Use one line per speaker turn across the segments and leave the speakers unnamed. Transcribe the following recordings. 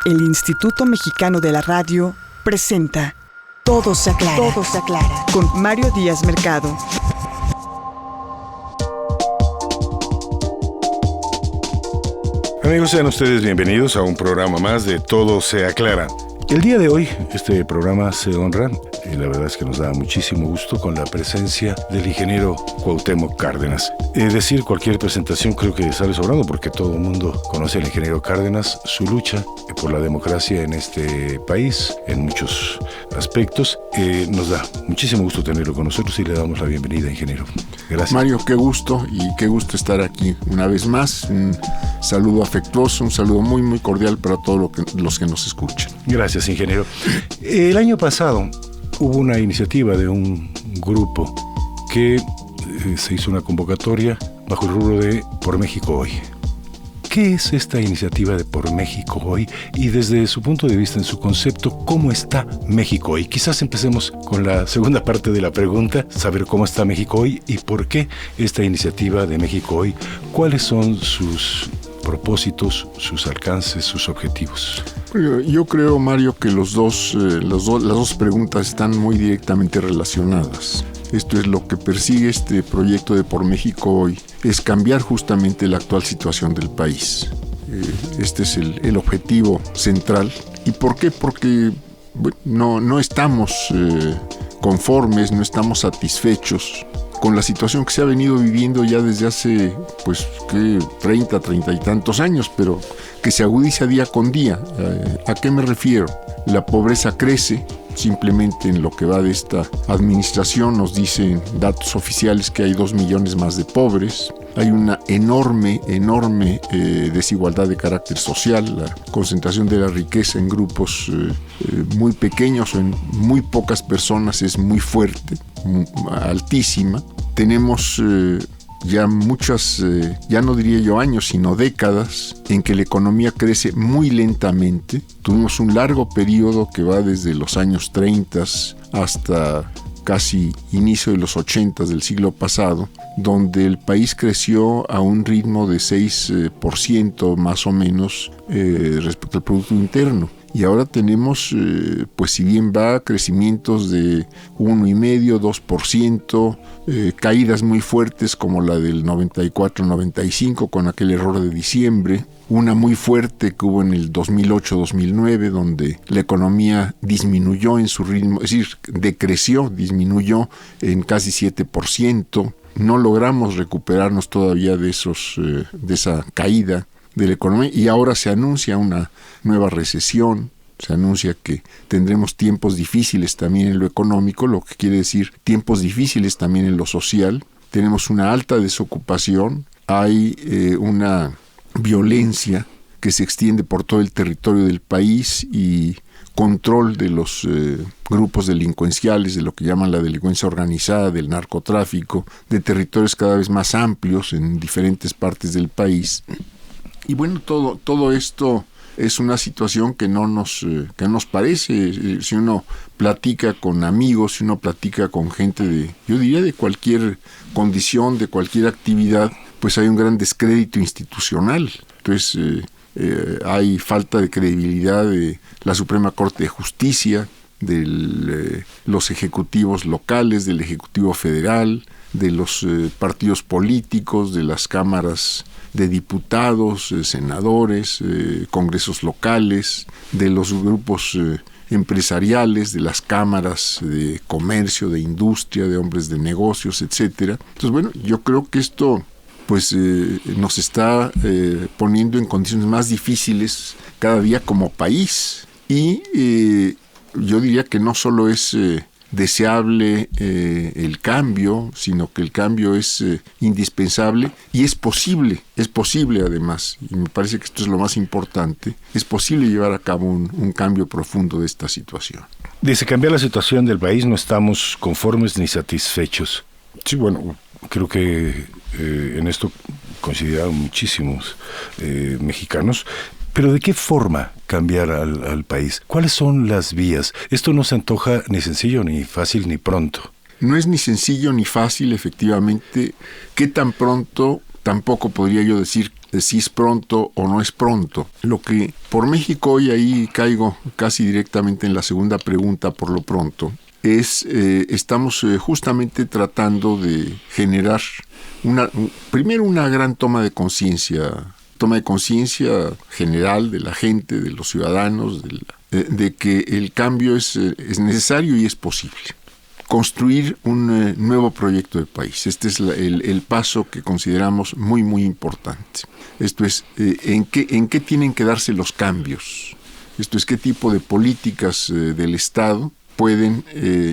El Instituto Mexicano de la Radio presenta Todo se aclara. Todo se aclara. Con Mario Díaz Mercado.
Amigos, sean ustedes bienvenidos a un programa más de Todo se aclara. El día de hoy, este programa se honra, y la verdad es que nos da muchísimo gusto, con la presencia del ingeniero Cuauhtémoc Cárdenas. Decir cualquier presentación creo que sale sobrando, porque todo el mundo conoce al ingeniero Cárdenas, su lucha por la democracia en este país, en muchos aspectos. Nos da muchísimo gusto tenerlo con nosotros y le damos la bienvenida, ingeniero. Gracias.
Mario, qué gusto estar aquí una vez más. Un saludo afectuoso, un saludo muy, muy cordial para todos los que nos escuchan.
Gracias, ingeniero. El año pasado hubo una iniciativa de un grupo que se hizo una convocatoria bajo el rubro de Por México Hoy. ¿Qué es esta iniciativa de Por México Hoy? Y desde su punto de vista, en su concepto, ¿cómo está México hoy? Quizás empecemos con la segunda parte de la pregunta, saber cómo está México hoy y por qué esta iniciativa de México Hoy. ¿Cuáles son sus propósitos, sus alcances, sus objetivos?
Yo creo, Mario, que las dos preguntas están muy directamente relacionadas. Esto es lo que persigue este proyecto de Por México Hoy, es cambiar justamente la actual situación del país. Este es el objetivo central. ¿Y por qué? Porque no estamos conformes, no estamos satisfechos con la situación que se ha venido viviendo ya desde hace 30 y tantos años, pero que se agudiza día con día. ¿A qué me refiero? La pobreza crece. Simplemente en lo que va de esta administración nos dicen datos oficiales que hay 2 millones más de pobres. Hay una enorme desigualdad de carácter social. La concentración de la riqueza en grupos muy pequeños o en muy pocas personas es muy fuerte, altísima. Tenemos ya muchas, ya no diría yo años, sino décadas, en que la economía crece muy lentamente. Tuvimos un largo periodo que va desde los años 30 hasta casi inicio de los 80 del siglo pasado, donde el país creció a un ritmo de 6% más o menos respecto al Producto Interno. Y ahora tenemos, si bien va, crecimientos de 1,5%, 2%, caídas muy fuertes como la del 94-95 con aquel error de diciembre, una muy fuerte que hubo en el 2008-2009 donde la economía disminuyó en su ritmo, es decir, disminuyó en casi 7%. No logramos recuperarnos todavía de esa caída de la economía y ahora se anuncia una nueva recesión, se anuncia que tendremos tiempos difíciles también en lo económico, lo que quiere decir tiempos difíciles también en lo social. Tenemos una alta desocupación, hay una violencia que se extiende por todo el territorio del país y control de los grupos delincuenciales, de lo que llaman la delincuencia organizada, del narcotráfico, de territorios cada vez más amplios en diferentes partes del país. Y todo esto es una situación que no nos parece. Si uno platica con amigos, si uno platica con gente yo diría de cualquier condición, de cualquier actividad, pues hay un gran descrédito institucional. Entonces hay falta de credibilidad de la Suprema Corte de Justicia, de los ejecutivos locales, del Ejecutivo Federal, de los partidos políticos, de las cámaras de diputados, senadores, congresos locales, de los grupos empresariales, de las cámaras de comercio, de industria, de hombres de negocios, etcétera. Entonces, yo creo que esto nos está poniendo en condiciones más difíciles cada día como país. Y yo diría que no solo es deseable el cambio, sino que el cambio es indispensable y es posible además, y me parece que esto es lo más importante, es posible llevar a cabo un cambio profundo de esta situación.
Dice, cambiar la situación del país, no estamos conformes ni satisfechos. Sí, creo que en esto coincidieron muchísimos mexicanos. Pero ¿de qué forma cambiar al país? ¿Cuáles son las vías? Esto no se antoja ni sencillo, ni fácil, ni pronto.
No es ni sencillo ni fácil, efectivamente. ¿Qué tan pronto? Tampoco podría yo decir si es pronto o no es pronto. Lo que por México hoy, ahí caigo casi directamente en la segunda pregunta por lo pronto, estamos justamente tratando de generar primero una gran toma de conciencia general de la gente, de los ciudadanos, de que el cambio es necesario y es posible. Construir un nuevo proyecto de país. Este es el paso que consideramos muy, muy importante. Esto es, ¿en qué tienen que darse los cambios? Esto es, ¿qué tipo de políticas del Estado pueden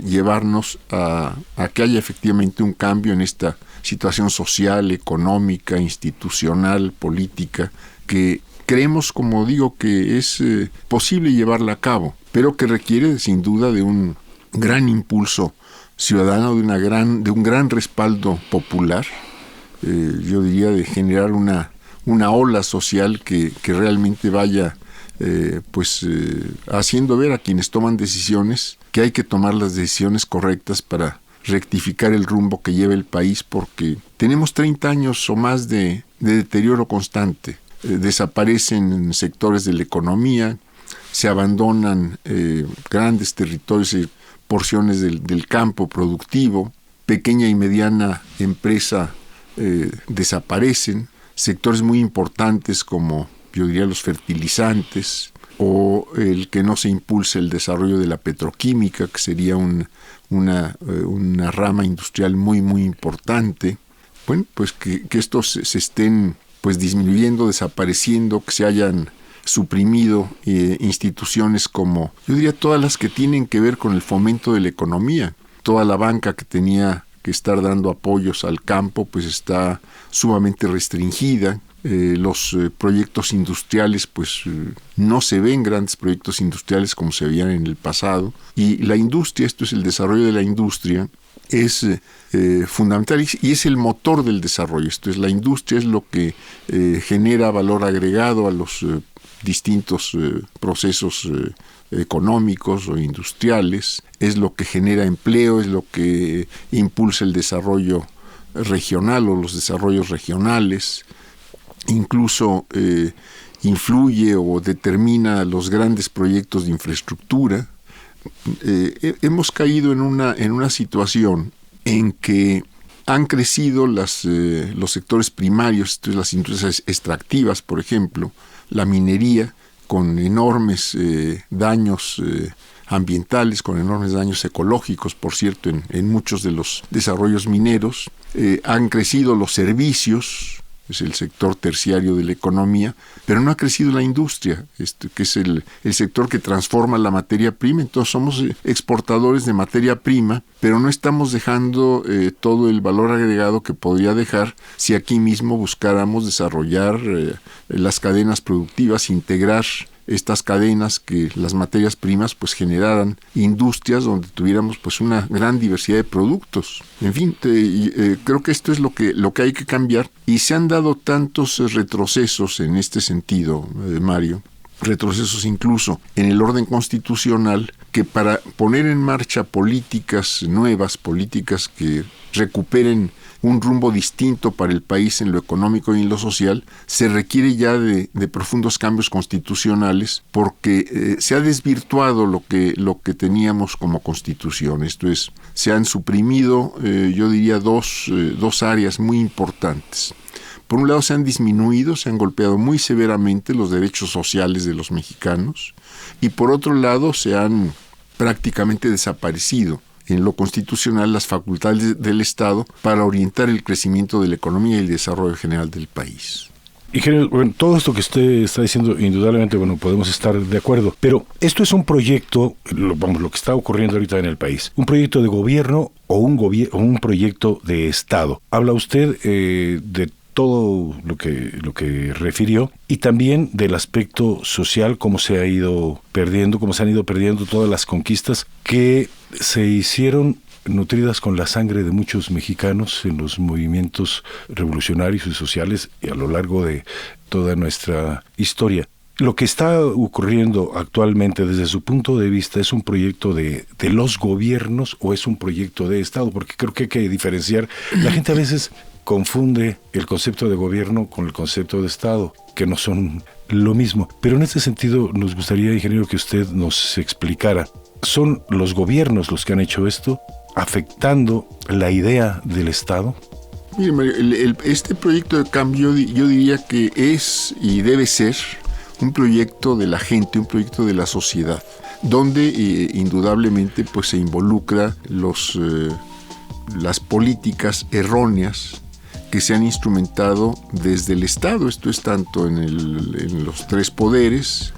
llevarnos a que haya efectivamente un cambio en esta situación social, económica, institucional, política, que creemos, como digo, que es posible llevarla a cabo, pero que requiere sin duda de un gran impulso ciudadano, de un gran respaldo popular, yo diría de generar una ola social que realmente vaya haciendo ver a quienes toman decisiones que hay que tomar las decisiones correctas para rectificar el rumbo que lleva el país, porque tenemos 30 años o más de deterioro constante. Desaparecen sectores de la economía, se abandonan grandes territorios y porciones del campo productivo, pequeña y mediana empresa desaparecen, sectores muy importantes como, yo diría, los fertilizantes, o el que no se impulse el desarrollo de la petroquímica, que sería una rama industrial muy, muy importante. Bueno, pues que estos se estén disminuyendo, desapareciendo, que se hayan suprimido instituciones como, yo diría, todas las que tienen que ver con el fomento de la economía. Toda la banca que tenía que estar dando apoyos al campo, pues está sumamente restringida. Los proyectos industriales, no se ven grandes proyectos industriales como se veían en el pasado. Y la industria, esto es el desarrollo de la industria, es fundamental y es el motor del desarrollo. Esto es, la industria es lo que genera valor agregado a los distintos procesos económicos o industriales, es lo que genera empleo, es lo que impulsa el desarrollo regional o los desarrollos regionales, incluso influye o determina los grandes proyectos de infraestructura. Hemos caído en una situación en que han crecido los sectores primarios, las industrias extractivas, por ejemplo, la minería, con enormes daños ambientales, con enormes daños ecológicos, por cierto, en muchos de los desarrollos mineros. Han crecido los servicios, es el sector terciario de la economía, pero no ha crecido la industria, que es el sector que transforma la materia prima. Entonces somos exportadores de materia prima, pero no estamos dejando todo el valor agregado que podría dejar si aquí mismo buscáramos desarrollar las cadenas productivas, integrar estas cadenas, que las materias primas generaran industrias donde tuviéramos una gran diversidad de productos. En fin, creo que esto es lo que hay que cambiar, y se han dado tantos retrocesos en este sentido, Mario, retrocesos incluso en el orden constitucional, que para poner en marcha políticas nuevas, políticas que recuperen un rumbo distinto para el país en lo económico y en lo social, se requiere ya de profundos cambios constitucionales, porque se ha desvirtuado lo que teníamos como constitución. Esto es, se han suprimido, yo diría, dos áreas muy importantes. Por un lado, se han golpeado muy severamente los derechos sociales de los mexicanos, y por otro lado, se han prácticamente desaparecido en lo constitucional las facultades del Estado para orientar el crecimiento de la economía y el desarrollo general del país.
Ingeniero, todo esto que usted está diciendo, indudablemente, podemos estar de acuerdo, pero esto es un proyecto, lo que está ocurriendo ahorita en el país, un proyecto de gobierno o un proyecto de Estado. Habla usted de todo lo que refirió, y también del aspecto social, cómo se han ido perdiendo todas las conquistas que se hicieron nutridas con la sangre de muchos mexicanos en los movimientos revolucionarios y sociales y a lo largo de toda nuestra historia. Lo que está ocurriendo actualmente desde su punto de vista, ¿es un proyecto de los gobiernos o es un proyecto de Estado? Porque creo que hay que diferenciar. La gente a veces confunde el concepto de gobierno con el concepto de Estado, que no son lo mismo. Pero en este sentido nos gustaría, ingeniero, que usted nos explicara. ¿Son los gobiernos los que han hecho esto, afectando la idea del Estado?
Mire, Mario, este proyecto de cambio yo diría que es y debe ser un proyecto de la gente, un proyecto de la sociedad, donde indudablemente pues, se involucra las políticas erróneas que se han instrumentado desde el Estado. Esto es tanto en los tres poderes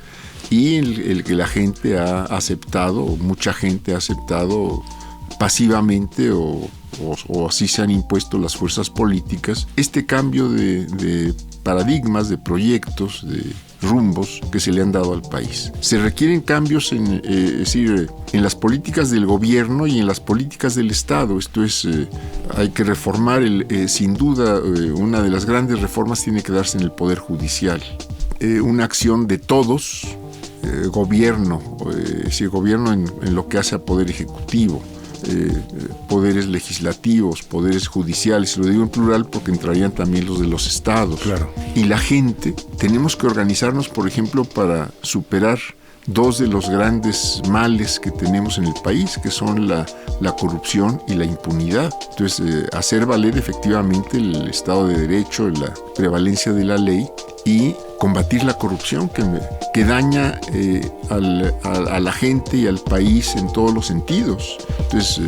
y el que la gente ha aceptado, o mucha gente ha aceptado pasivamente o así se han impuesto las fuerzas políticas, este cambio de paradigmas, de proyectos, de rumbos que se le han dado al país. Se requieren cambios en las políticas del gobierno y en las políticas del Estado. Esto es, hay que reformar, sin duda, una de las grandes reformas tiene que darse en el Poder Judicial. Una acción de todos, gobierno en lo que hace a Poder Ejecutivo, poderes legislativos, poderes judiciales, lo digo en plural porque entrarían también los de los estados.
Claro.
Y la gente, tenemos que organizarnos, por ejemplo, para superar dos de los grandes males que tenemos en el país, que son la corrupción y la impunidad. Entonces, hacer valer efectivamente el Estado de Derecho, la prevalencia de la ley y combatir la corrupción que daña a la gente y al país en todos los sentidos. Entonces,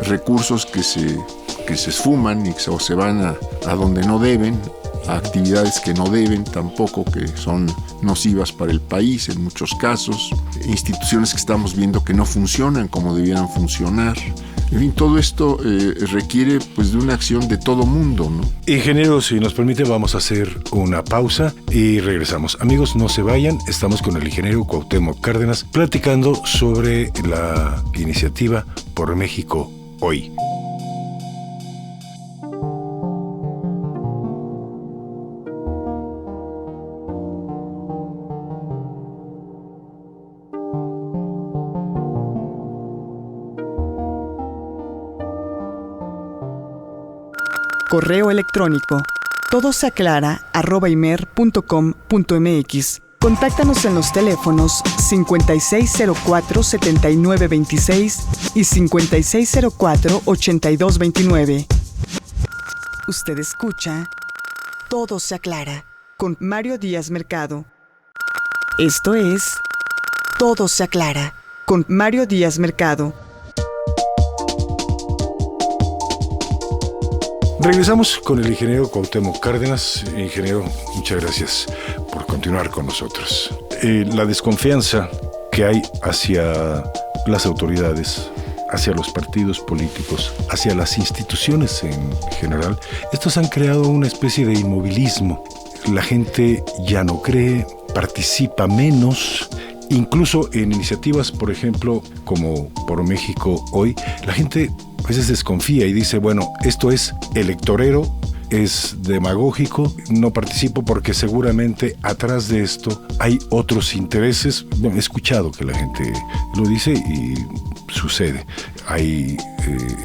recursos que se esfuman o se van a donde no deben, a actividades que no deben tampoco, que son nocivas para el país en muchos casos, instituciones que estamos viendo que no funcionan como debieran funcionar. En fin, todo esto requiere pues de una acción de todo mundo, ¿no?
Ingeniero, si nos permite, vamos a hacer una pausa y regresamos. Amigos, no se vayan, estamos con el ingeniero Cuauhtémoc Cárdenas platicando sobre la iniciativa Por México Hoy.
Correo electrónico todoseaclara@imer.com.mx. Contáctanos en los teléfonos 5604-7926 y 5604-8229. Usted escucha Todo se aclara con Mario Díaz Mercado. Esto es Todo se aclara con Mario Díaz Mercado.
Regresamos con el ingeniero Cuauhtémoc Cárdenas. Ingeniero, muchas gracias por continuar con nosotros. La desconfianza que hay hacia las autoridades, hacia los partidos políticos, hacia las instituciones en general, estos han creado una especie de inmovilismo. La gente ya no cree, participa menos. Incluso en iniciativas, por ejemplo, como Por México Hoy, la gente a veces desconfía y dice, bueno, esto es electorero, es demagógico, no participo porque seguramente atrás de esto hay otros intereses. Bueno, he escuchado que la gente lo dice y sucede. Hay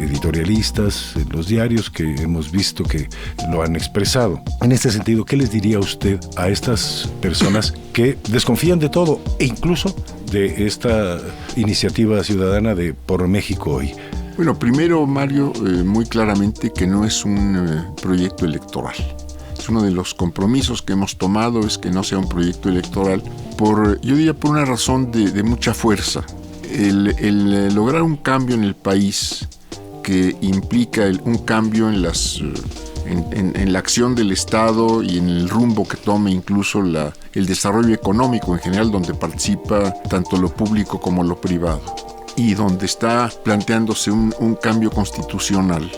editorialistas en los diarios que hemos visto que lo han expresado. En este sentido, ¿qué les diría usted a estas personas que desconfían de todo e incluso de esta iniciativa ciudadana de Por México Hoy?
Bueno, primero, Mario, muy claramente que no es un proyecto electoral. Es uno de los compromisos que hemos tomado, es que no sea un proyecto electoral, yo diría por una razón de mucha fuerza. El lograr un cambio en el país que implica un cambio en la acción del Estado y en el rumbo que tome incluso el desarrollo económico en general, donde participa tanto lo público como lo privado, y donde está planteándose un cambio constitucional,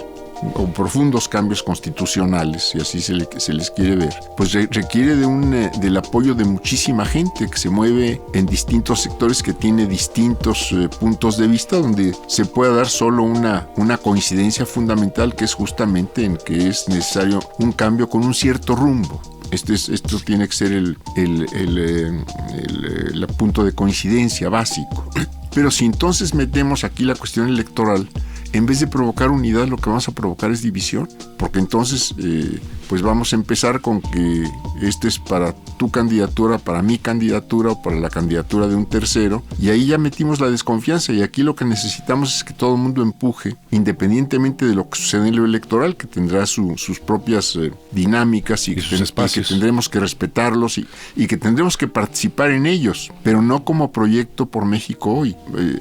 o profundos cambios constitucionales, si así se les quiere ver, pues requiere del apoyo de muchísima gente que se mueve en distintos sectores, que tiene distintos puntos de vista, donde se pueda dar solo una coincidencia fundamental, que es justamente en que es necesario un cambio con un cierto rumbo. Esto tiene que ser el punto de coincidencia básico. Pero si entonces metemos aquí la cuestión electoral, en vez de provocar unidad, lo que vamos a provocar es división. porque entonces pues vamos a empezar con que este es para tu candidatura, para mi candidatura o para la candidatura de un tercero, y ahí ya metimos la desconfianza, y aquí lo que necesitamos es que todo el mundo empuje, independientemente de lo que sucede en lo electoral, que tendrá sus propias dinámicas y
sus espacios,
que tendremos que respetarlos y que tendremos que participar en ellos, pero no como proyecto por México hoy.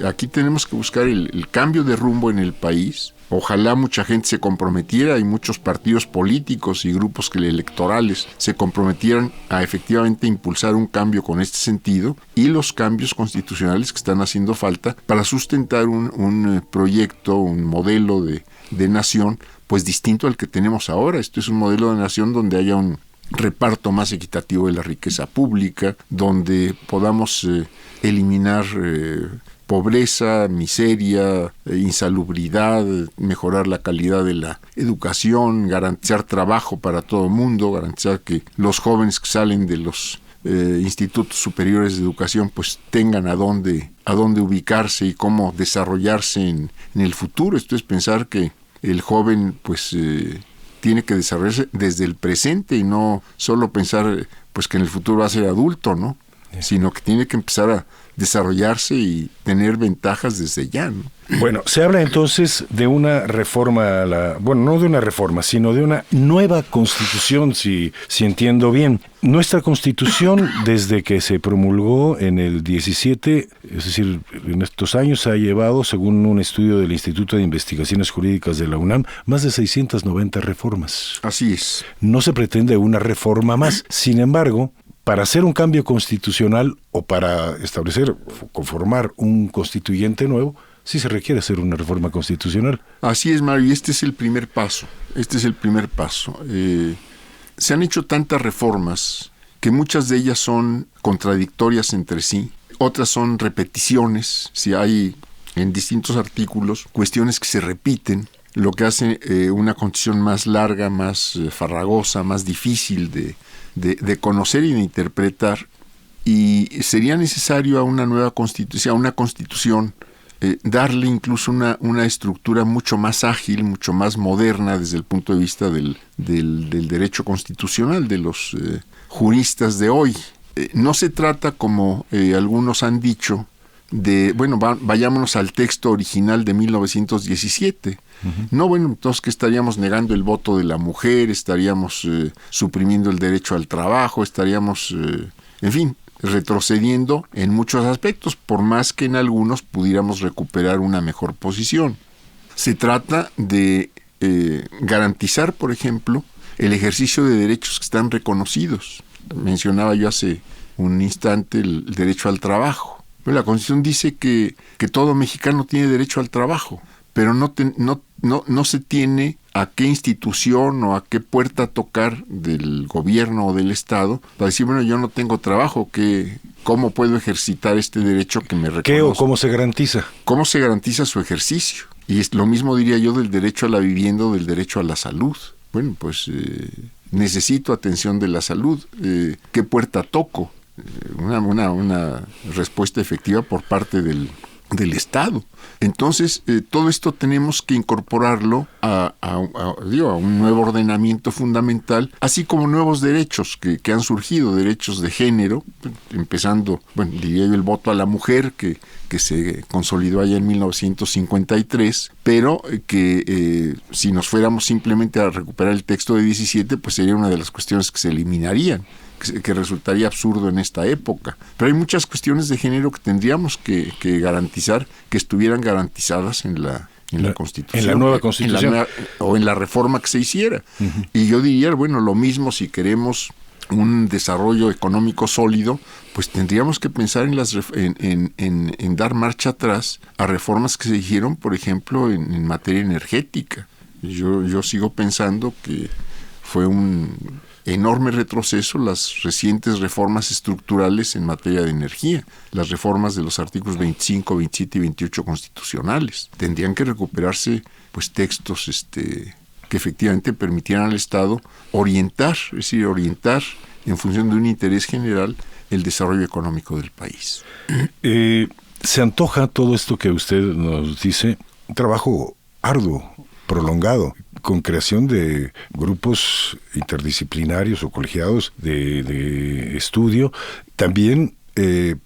Aquí tenemos que buscar el cambio de rumbo en el país. Ojalá mucha gente se comprometiera y muchos partidos políticos y grupos electorales se comprometieran a efectivamente impulsar un cambio con este sentido y los cambios constitucionales que están haciendo falta para sustentar un proyecto, un modelo de nación pues distinto al que tenemos ahora. Esto es un modelo de nación donde haya un reparto más equitativo de la riqueza pública, donde podamos eliminar pobreza, miseria, insalubridad, mejorar la calidad de la educación, garantizar trabajo para todo el mundo, garantizar que los jóvenes que salen de los institutos superiores de educación pues tengan a dónde ubicarse y cómo desarrollarse en el futuro. Esto es pensar que el joven pues tiene que desarrollarse desde el presente y no solo pensar pues que en el futuro va a ser adulto, ¿no? Sino que tiene que empezar a desarrollarse y tener ventajas desde ya, ¿no?
Bueno, se habla entonces de una reforma, bueno, no de una reforma, sino de una nueva constitución, si entiendo bien. Nuestra constitución, desde que se promulgó en el 17, es decir, en estos años, ha llevado, según un estudio del Instituto de Investigaciones Jurídicas de la UNAM, más de 690 reformas.
Así es.
No se pretende una reforma más. Sin embargo, para hacer un cambio constitucional o para establecer, conformar un constituyente nuevo, sí se requiere hacer una reforma constitucional.
Así es, Mario, y este es el primer paso. Se han hecho tantas reformas que muchas de ellas son contradictorias entre sí, otras son repeticiones, si hay en distintos artículos cuestiones que se repiten, lo que hace una constitución más larga, más farragosa, más difícil de conocer y de interpretar, y sería necesario a una nueva constitución, a una constitución, darle incluso una estructura mucho más ágil, mucho más moderna desde el punto de vista del derecho constitucional, de los juristas de hoy. No se trata, como algunos han dicho, vayámonos al texto original de 1917. No, entonces que estaríamos negando el voto de la mujer, estaríamos suprimiendo el derecho al trabajo, estaríamos, en fin, retrocediendo en muchos aspectos, por más que en algunos pudiéramos recuperar una mejor posición. Se trata de garantizar, por ejemplo, el ejercicio de derechos que están reconocidos. Mencionaba yo hace un instante el derecho al trabajo. La Constitución dice que todo mexicano tiene derecho al trabajo, pero no se tiene a qué institución o a qué puerta tocar del gobierno o del Estado para decir, yo no tengo trabajo, ¿cómo puedo ejercitar este derecho que me reconoce?
¿Qué o cómo se garantiza?
¿Cómo se garantiza su ejercicio? Y es lo mismo, diría yo, del derecho a la vivienda o del derecho a la salud. Necesito atención de la salud. ¿Qué puerta toco? Una respuesta efectiva por parte del Estado. Entonces, todo esto tenemos que incorporarlo a un nuevo ordenamiento fundamental, así como nuevos derechos que han surgido, derechos de género, empezando, diría yo, el voto a la mujer, que se consolidó allá en 1953, pero que si nos fuéramos simplemente a recuperar el texto de 17, pues sería una de las cuestiones que se eliminarían, que resultaría absurdo en esta época. Pero hay muchas cuestiones de género que tendríamos que garantizar, que estuvieran garantizadas en la Constitución.
En la nueva Constitución.
O en la reforma que se hiciera. Uh-huh. Y yo diría, lo mismo si queremos un desarrollo económico sólido, pues tendríamos que pensar en dar marcha atrás a reformas que se hicieron, por ejemplo, en materia energética. Yo sigo pensando que fue un enorme retroceso las recientes reformas estructurales en materia de energía, las reformas de los artículos 25, 27 y 28 constitucionales. Tendrían que recuperarse textos que efectivamente permitieran al Estado orientar en función de un interés general el desarrollo económico del país.
Se antoja todo esto que usted nos dice, un trabajo arduo, prolongado. con creación de grupos interdisciplinarios o colegiados de estudio. También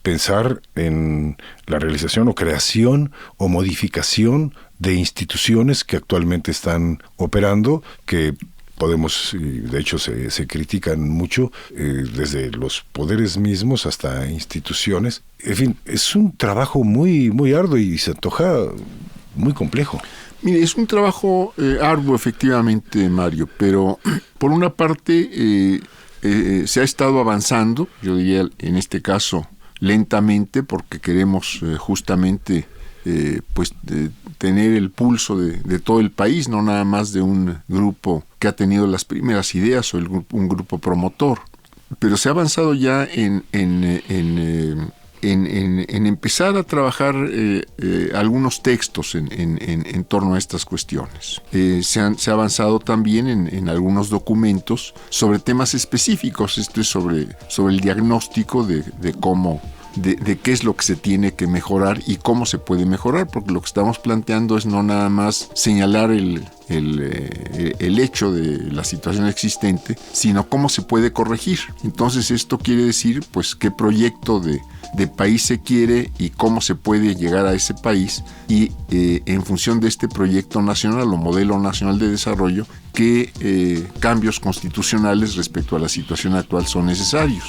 pensar en la realización o creación o modificación de instituciones que actualmente están operando, que podemos, y de hecho se critican mucho, desde los poderes mismos hasta instituciones. En fin, es un trabajo muy, muy arduo y se antoja muy complejo.
Mire, es un trabajo arduo, efectivamente, Mario, pero por una parte se ha estado avanzando, yo diría en este caso lentamente, porque queremos justamente tener el pulso de todo el país, no nada más de un grupo que ha tenido las primeras ideas o un grupo promotor. Pero se ha avanzado ya en empezar a trabajar algunos textos en torno a estas cuestiones. Se ha avanzado también en algunos documentos sobre temas específicos. Esto es sobre el diagnóstico de cómo, de qué es lo que se tiene que mejorar y cómo se puede mejorar, porque lo que estamos planteando es no nada más señalar el hecho de la situación existente, sino cómo se puede corregir. Entonces esto quiere decir pues qué proyecto de país se quiere y cómo se puede llegar a ese país, y en función de este proyecto nacional o modelo nacional de desarrollo, qué cambios constitucionales respecto a la situación actual son necesarios.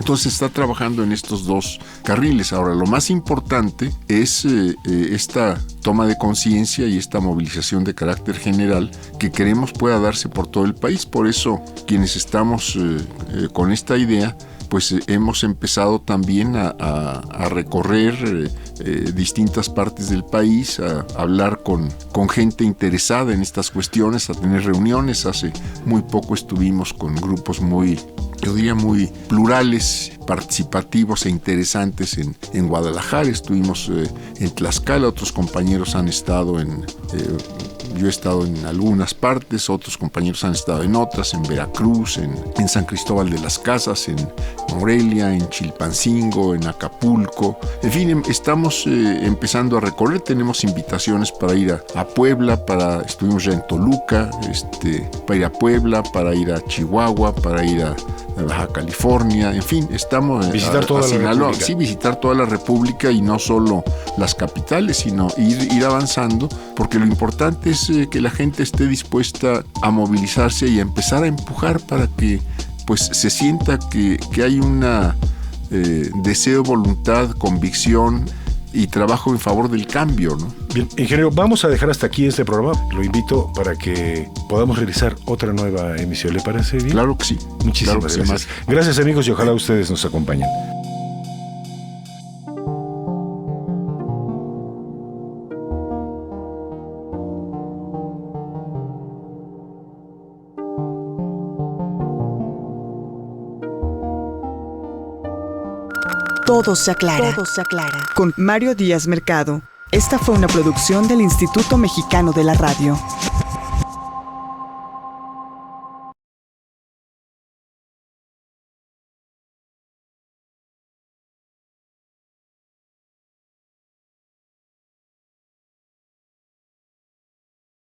Entonces está trabajando en estos dos carriles. Ahora, lo más importante es esta toma de conciencia y esta movilización de carácter general que queremos pueda darse por todo el país. Por eso, quienes estamos con esta idea, pues hemos empezado también a recorrer distintas partes del país, a hablar con gente interesada en estas cuestiones, a tener reuniones. Hace muy poco estuvimos con grupos muy plurales, participativos e interesantes en Guadalajara. Estuvimos en Tlaxcala, otros compañeros han estado yo he estado en algunas partes, otros compañeros han estado en otras, en Veracruz, en San Cristóbal de las Casas, en Morelia, en Chilpancingo, en Acapulco. En fin, estamos empezando a recorrer. Tenemos invitaciones para ir a Puebla, estuvimos ya en Toluca, para ir a Puebla, para ir a Chihuahua, para ir a Baja California. En fin, estamos
visitar toda la República.
Sí, visitar toda la República, y no solo las capitales, sino ir avanzando, porque lo importante es que la gente esté dispuesta a movilizarse y a empezar a empujar para que pues se sienta que hay una deseo, voluntad, convicción y trabajo en favor del cambio, ¿no?
Bien, ingeniero, vamos a dejar hasta aquí este programa. Lo invito para que podamos realizar otra nueva emisión. ¿Le parece bien?
Claro que sí.
Muchísimas
claro
gracias. Gracias, amigos, y ojalá ustedes nos acompañen.
Todo se aclara. Todo se aclara. Con Mario Díaz Mercado. Esta fue una producción del Instituto Mexicano de la Radio.